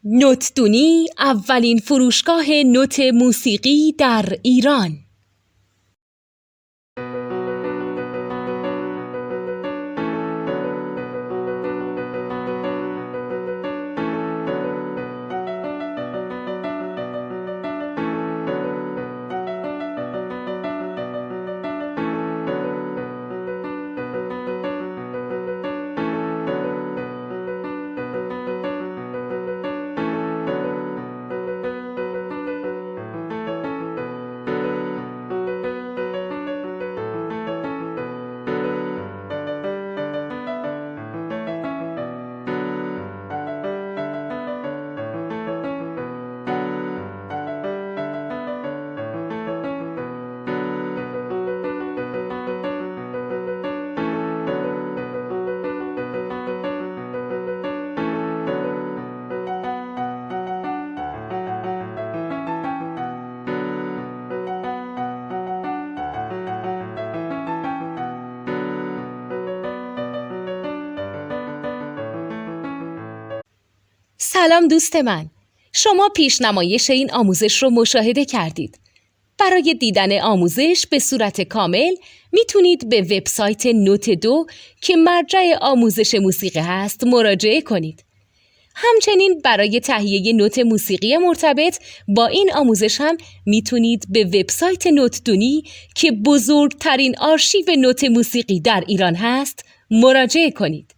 نوتدونی اولین فروشگاه نوت موسیقی در ایران. سلام دوست من، شما پیشنمایش این آموزش رو مشاهده کردید. برای دیدن آموزش به صورت کامل میتونید به وبسایت نوت 2 که مرجع آموزش موسیقی هست مراجعه کنید. همچنین برای تهیه نوت موسیقی مرتبط با این آموزش هم میتونید به وبسایت نوتدونی که بزرگترین آرشیو نوت موسیقی در ایران هست مراجعه کنید.